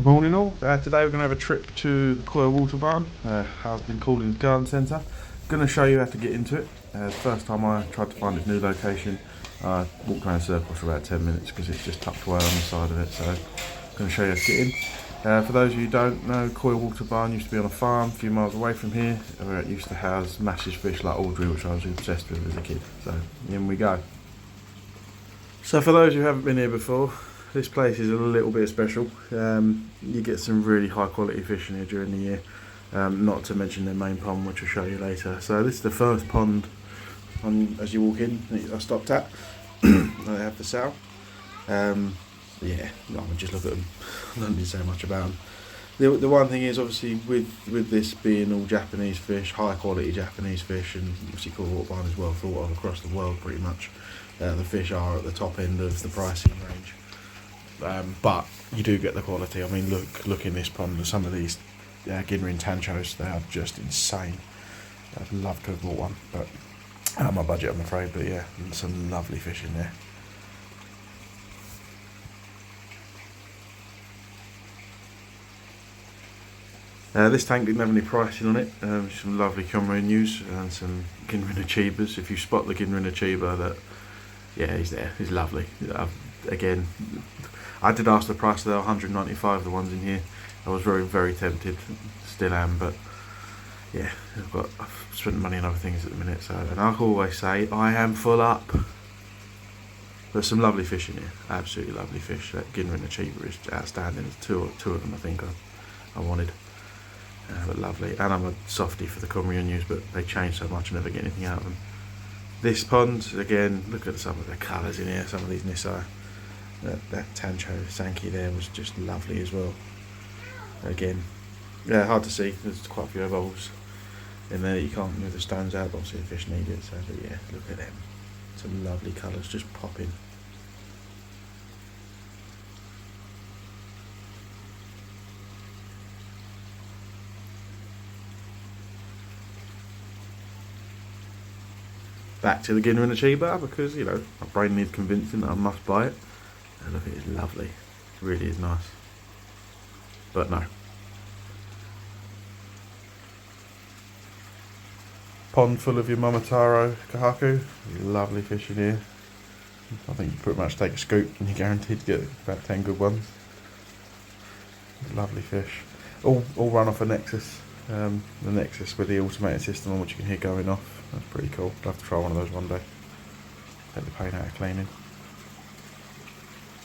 Morning all. Today we're going to have a trip to the Koi Water Barn. I've been called in the garden centre. Going to show you how to get into it. First time I tried to find this new location, I walked around in circles for about 10 minutes because it's just tucked away on the side of it. So I'm going to show you how to get in. For those of you who don't know, Koi Water Barn used to be on a farm a few miles away from here, where it used to house massive fish like Audrey, which I was obsessed with as a kid. So in we go. So for those who haven't been here before, this place is a little bit special. You get some really high quality fish in here during the year, not to mention their main pond, which I'll show you later. So this is the first pond as you walk in I stopped at. They have the sow. Yeah, I would just look at them. I don't need to say much about them. The one thing is, obviously, with this being all Japanese fish, high quality Japanese fish, and obviously Koi Water Barn is well thought of across the world pretty much. The fish are at the top end of the pricing range. But you do get the quality. I mean, look in this pond. Some of these Ginrin Tanchos, they are just insane. I'd love to have bought one, but out of my budget, I'm afraid. But yeah, some lovely fish in there. This tank didn't have any pricing on it. Some lovely Conrainus and some Ginrin Achibas. If you spot the Ginrin Achiba, he's there. He's lovely. Again, I did ask the price. They were 195, the ones in here. I was very, very tempted, still am, but yeah, I've spent money on other things at the minute. So, and I always say I am full up. There's some lovely fish in here, absolutely lovely fish. That Ginrin Achiba is outstanding. There's two of them I think I wanted, but lovely. And I'm a softie for the Conrainus, but they change so much I never get anything out of them. This pond, again, look at some of the colours in here. Some of these Nisai. That Tancho Sankey there was just lovely as well. Again, yeah, hard to see. There's quite a few evols in there. You can't move the stones out, but obviously the fish need it. So, but yeah, look at them. Some lovely colours just popping. Back to the Ginrin Achiba because, you know, my brain needs convincing that I must buy it. And look, it is lovely. It really is nice. But no. Pond full of your Momotaro Kahaku. Lovely fish in here. I think you pretty much take a scoop and you're guaranteed to get about 10 good ones. Lovely fish. All run off a Nexus. The Nexus with the automated system on which you can hear going off. That's pretty cool. I'll have to try one of those one day. Take the pain out of cleaning.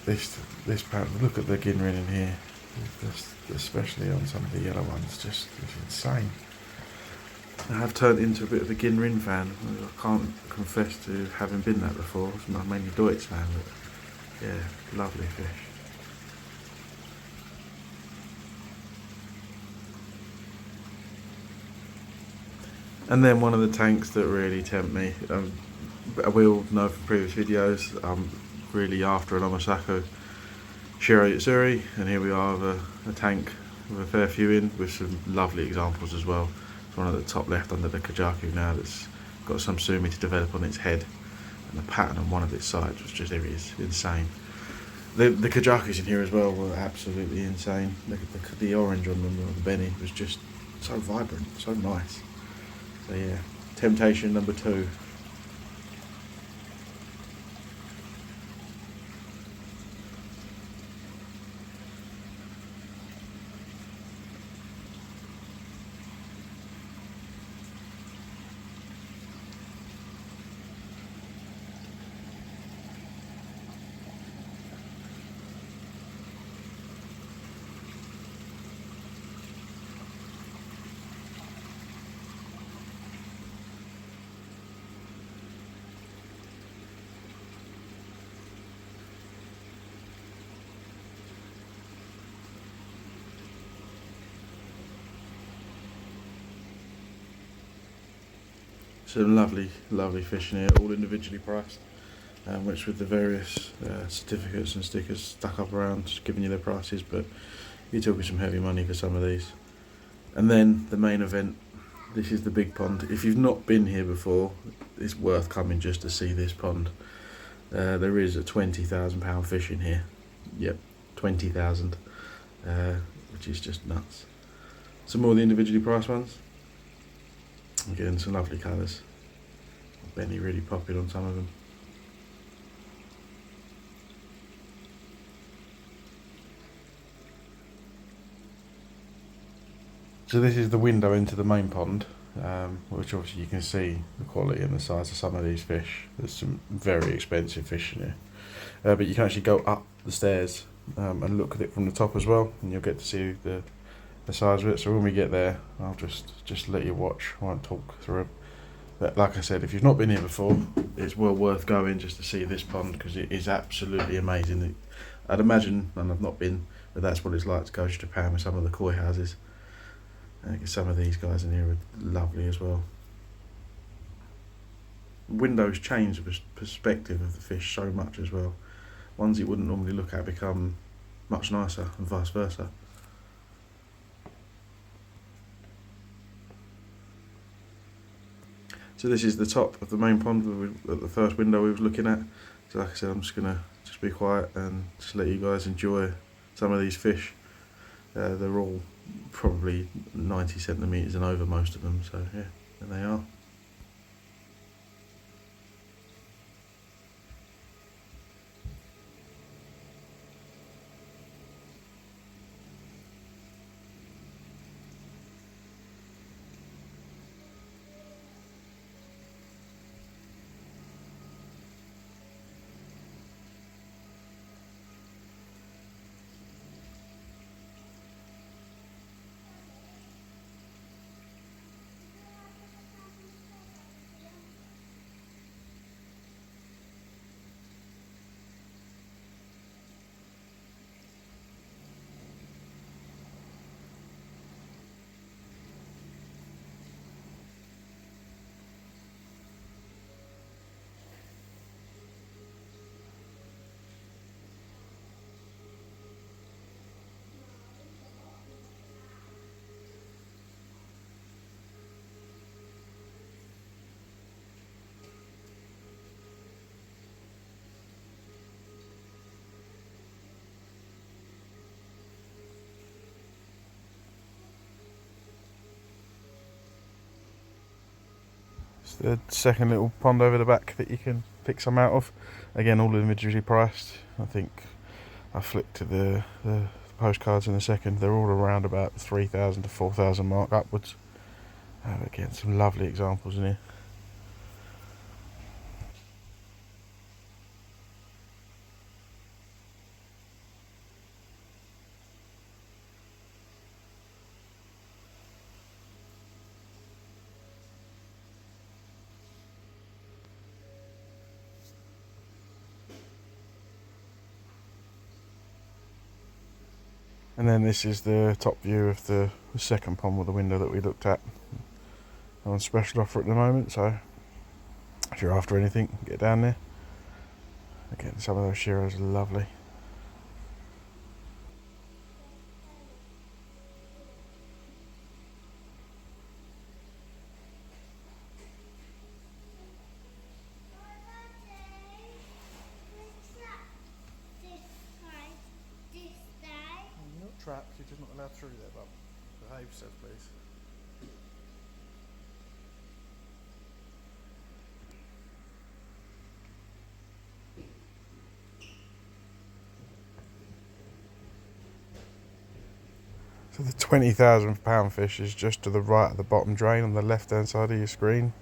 This look at the Ginrin in here, especially on some of the yellow ones, just it's insane. I have turned into a bit of a Ginrin fan. I can't confess to having been that before. I'm mainly Deutsch fan, but yeah, lovely fish. And then one of the tanks that really tempt me, we all know from previous videos, I'm really after an Kahaku Shiroi, and here we are with a tank with a fair few in, with some lovely examples as well. It's one at the top left under the Kahaku now that's got some sumi to develop on its head, and the pattern on one of its sides was just insane. The Kahakus in here as well were absolutely insane. The orange on them, or the Benny, was just so vibrant, so nice. So yeah, temptation number 2. Some lovely, lovely fish in here, all individually priced, which with the various certificates and stickers stuck up around, just giving you their prices, but you're talking some heavy money for some of these. And then the main event, this is the big pond. If you've not been here before, it's worth coming just to see this pond. There is a £20,000 fish in here. Yep, 20,000. which is just nuts. Some more of the individually priced ones. Again, some lovely colours. Benny really popping on some of them. So this is the window into the main pond, which obviously you can see the quality and the size of some of these fish. There's some very expensive fish in here, but you can actually go up the stairs and look at it from the top as well, and you'll get to see the size of it. So when we get there, I'll just let you watch. I won't talk through it. But like I said, if you've not been here before, it's well worth going just to see this pond, because it is absolutely amazing. I'd imagine, and I've not been, but that's what it's like to go to Japan with some of the koi houses. Some of these guys in here are lovely as well. Windows change the perspective of the fish so much as well. Ones you wouldn't normally look at become much nicer, and vice versa. So this is the top of the main pond at the first window we was looking at. So like I said, I'm just gonna be quiet and just let you guys enjoy some of these fish. They're all probably 90 centimetres and over, most of them, so yeah, there they are. It's the second little pond over the back that you can pick some out of. Again, all individually priced. I think I flicked to the postcards in a second. They're all around about the 3,000 to 4,000 mark upwards. Again, some lovely examples in here. And then this is the top view of the second pond with the window that we looked at. On special offer at the moment, so if you're after anything, get down there. Again, some of those Shiros are lovely. You're not trapped, you're just not allowed through there, but behave yourself, please. So the £20,000 fish is just to the right of the bottom drain on the left hand side of your screen.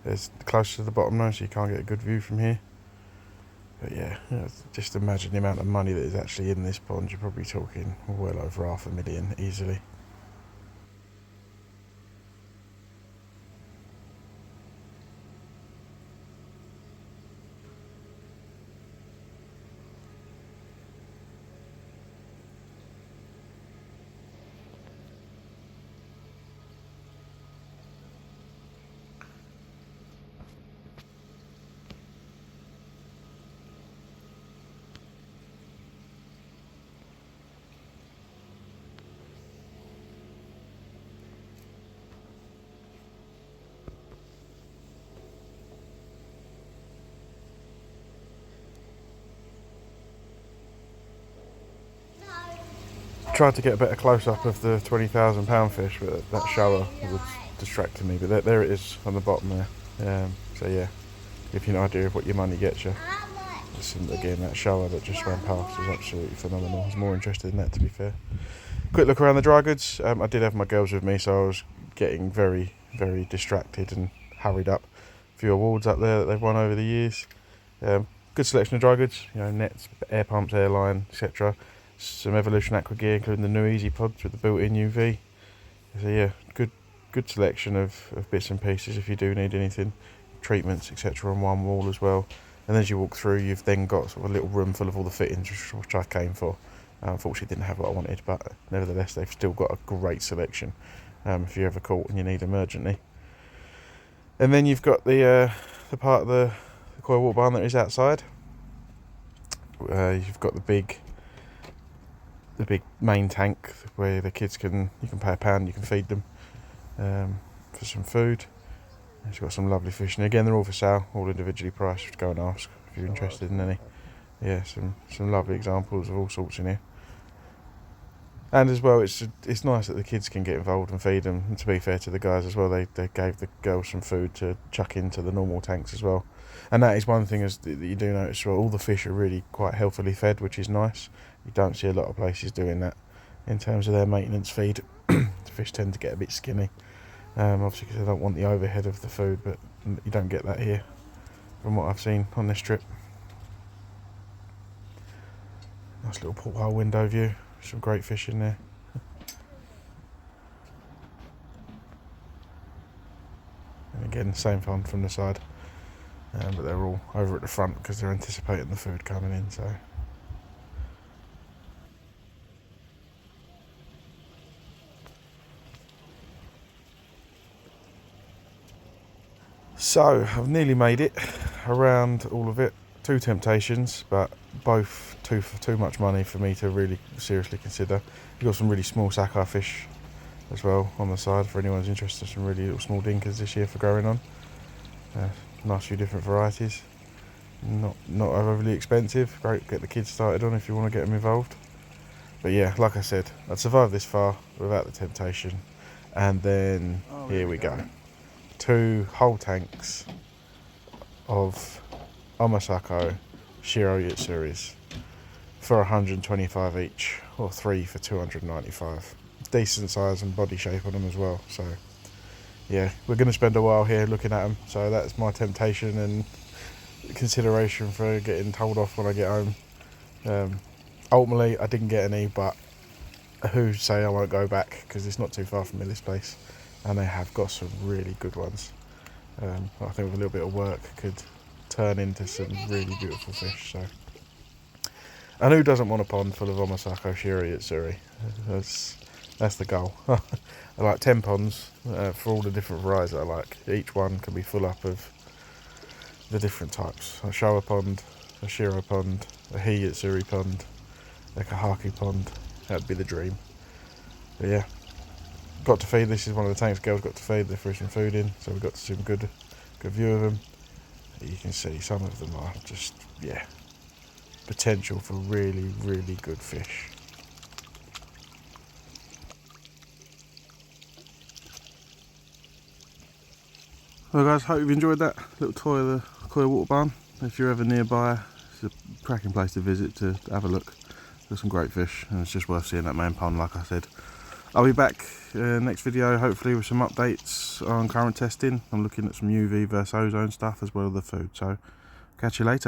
It's close to the bottom now, so you can't get a good view from here. But yeah, just imagine the amount of money that is actually in this pond. You're probably talking well over $500,000 easily. tried to get a better close-up of the 20,000 pound fish, but that shower was distracting me. But there it is on the bottom there. So yeah, give you an idea of what your money gets you. Again, that shower that just ran past was absolutely phenomenal. I was more interested in that, to be fair. Quick look around the dry goods. I did have my girls with me, so I was getting very, very distracted and hurried up. A few awards up there that they've won over the years. Good selection of dry goods, you know, nets, air pumps, airline, etc. Some Evolution Aqua gear, including the new Easy Pods with the built-in UV. So yeah, good selection of bits and pieces if you do need anything. Treatments, etc. on one wall as well. And as you walk through, you've then got sort of a little room full of all the fittings, which I came for. Unfortunately, didn't have what I wanted, but nevertheless, they've still got a great selection if you're ever caught and you need emergently. And then you've got the part of the coil water barn that is outside. You've got the big main tank where the kids you can pay £1, you can feed them for some food. It's got some lovely fish, and again they're all for sale, all individually priced. Go and ask if you're interested in any. Yeah, some lovely examples of all sorts in here. And as well, it's nice that the kids can get involved and feed them. And to be fair to the guys as well, they gave the girls some food to chuck into the normal tanks as well. And that is one thing that you do notice. Well, all the fish are really quite healthily fed, which is nice. You don't see a lot of places doing that in terms of their maintenance feed. The fish tend to get a bit skinny. Obviously because they don't want the overhead of the food, but you don't get that here from what I've seen on this trip. Nice little porthole window view, some great fish in there. And again, same fun from the side, but they're all over at the front because they're anticipating the food coming in. So I've nearly made it around all of it. 2 temptations, but both too much money for me to really seriously consider. You've got some really small sackeye fish as well on the side for anyone who's interested. Some really little small dinkers this year for growing on. Nice few different varieties. Not overly expensive. Great to get the kids started on if you want to get them involved. But yeah, like I said, I'd survived this far without the temptation. And then here we go. 2 whole tanks of Omasako Shiroi Yatsuris for 125 each, or 3 for 295. Decent size and body shape on them as well. So yeah, we're going to spend a while here looking at them. So that's my temptation and consideration for getting told off when I get home. Ultimately, I didn't get any, but who's to say I won't go back, because it's not too far from me, this place, and they have got some really good ones. I think with a little bit of work could turn into some really beautiful fish. So, and who doesn't want a pond full of Omasako Shiroi Yatsuri? That's the goal. I like 10 ponds for all the different varieties that I like. Each one can be full up of the different types. A Showa pond, a Shiro pond, a He Yatsuri pond, a Kahaku pond. That'd be the dream. But yeah, got to feed. This is one of the tanks girls got to feed. They threw some food in, so we got to see some good view of them. You can see some of them are just, yeah, potential for really, really good fish. Well guys, hope you've enjoyed that little tour of the Koi water barn. If you're ever nearby, it's a cracking place to visit, to have a look. There's some great fish, and it's just worth seeing that main pond, like I said. I'll be back next video, hopefully with some updates on current testing. I'm looking at some UV versus ozone stuff as well as the food, so catch you later.